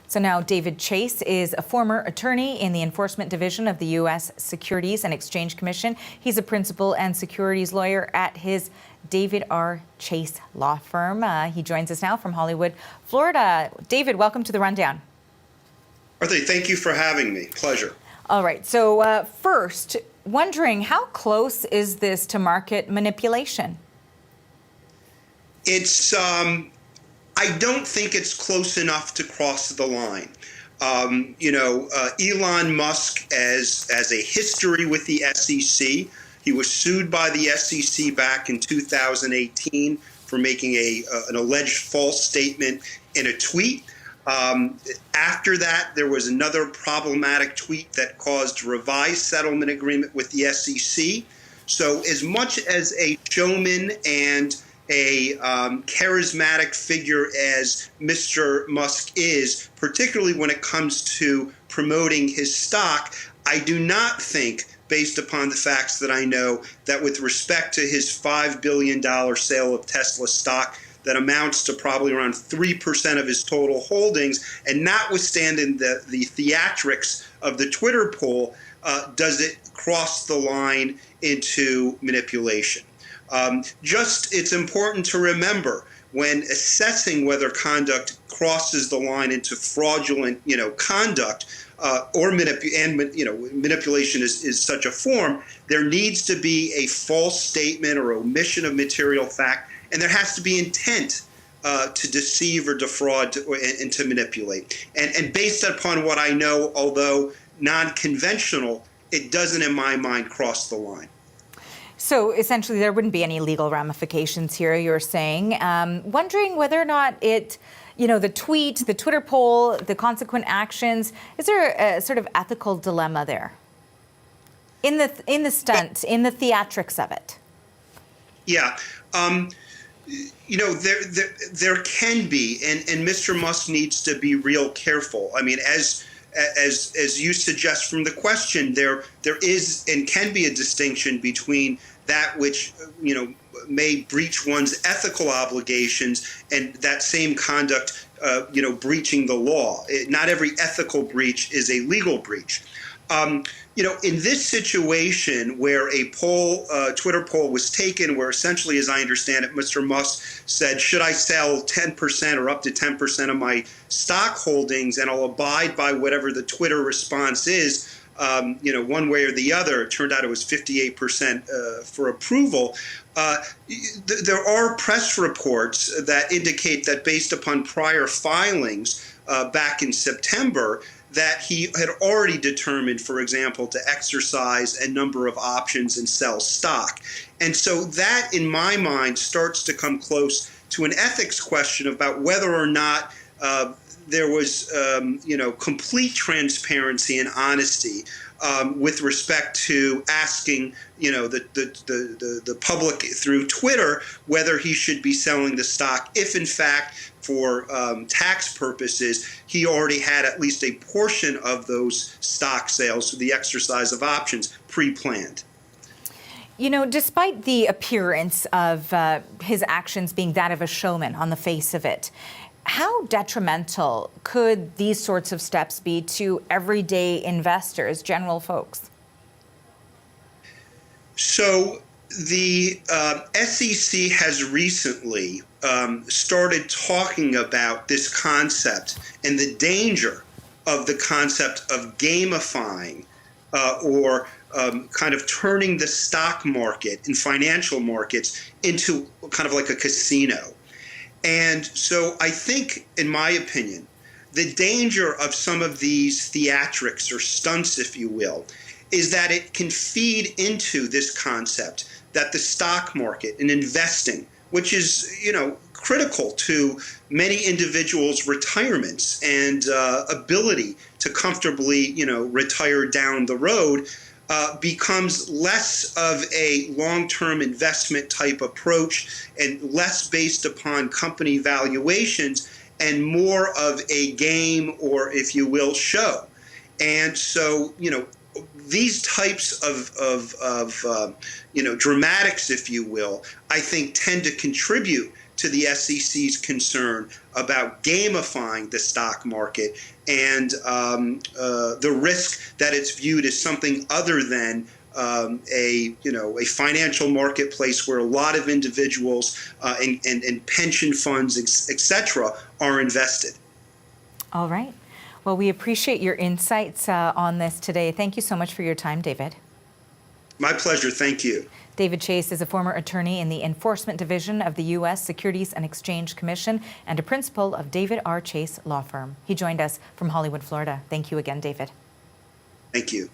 So now David Chase is a former attorney in the Enforcement Division of the U.S. Securities and Exchange Commission. He's a principal and securities lawyer at his David R. Chase law firm. He joins us now from Hollywood, Florida. David, welcome to The Rundown. Arthur, thank you for having me. Pleasure. All right. So first, wondering how close is this to market manipulation? It's I don't think it's close enough to cross the line. Elon Musk as a history with the SEC. He was sued by the SEC back in 2018 for making an alleged false statement in a tweet. After that, there was another problematic tweet that caused a revised settlement agreement with the SEC. So as much as a showman and a charismatic figure as Mr. Musk is, particularly when it comes to promoting his stock, I do not think, based upon the facts that I know, that with respect to his $5 billion sale of Tesla stock, that amounts to probably around 3% of his total holdings, and notwithstanding the theatrics of the Twitter poll, does it cross the line into manipulation. It's important to remember when assessing whether conduct crosses the line into fraudulent, conduct or manipulation is such a form. There needs to be a false statement or omission of material fact, and there has to be intent to deceive or defraud and to manipulate. And based upon what I know, although non-conventional, it doesn't, in my mind, cross the line. So essentially, there wouldn't be any legal ramifications here, you're saying. Wondering whether or not the tweet, the Twitter poll, the consequent actions, is there a sort of ethical dilemma there? In the stunt, in the theatrics of it? Yeah. There can be, and Mr. Musk needs to be real careful. I mean, as you suggest from the question, there is and can be a distinction between that which may breach one's ethical obligations and that same conduct breaching the law. Not every ethical breach is a legal breach. In this situation where a Twitter poll was taken, where essentially, as I understand it, Mr. Musk said, should I sell 10% or up to 10% of my stock holdings, and I'll abide by whatever the Twitter response is, one way or the other. It turned out it was 58% for approval. There are press reports that indicate that based upon prior filings back in September, that he had already determined, for example, to exercise a number of options and sell stock. And so that, in my mind, starts to come close to an ethics question about whether or not there was, complete transparency and honesty with respect to asking, the public through Twitter whether he should be selling the stock if, in fact, for tax purposes, he already had at least a portion of those stock sales, so the exercise of options, pre-planned. Despite the appearance of his actions being that of a showman on the face of it, how detrimental could these sorts of steps be to everyday investors, general folks? So the SEC has recently started talking about this concept and the danger of the concept of gamifying or kind of turning the stock market and financial markets into kind of like a casino. And so I think, in my opinion, the danger of some of these theatrics or stunts, if you will, is that it can feed into this concept that the stock market and investing, which is, critical to many individuals' retirements and ability to comfortably, retire down the road, becomes less of a long-term investment type approach and less based upon company valuations and more of a game or, if you will, show. And so, these types of dramatics, if you will, I think tend to contribute to the SEC's concern about gamifying the stock market and the risk that it's viewed as something other than a financial marketplace where a lot of individuals and pension funds, etc., are invested. All right. Well, we appreciate your insights on this today. Thank you so much for your time, David. My pleasure. Thank you. David Chase is a former attorney in the Enforcement Division of the U.S. Securities and Exchange Commission and a principal of David R. Chase Law Firm. He joined us from Hollywood, Florida. Thank you again, David. Thank you.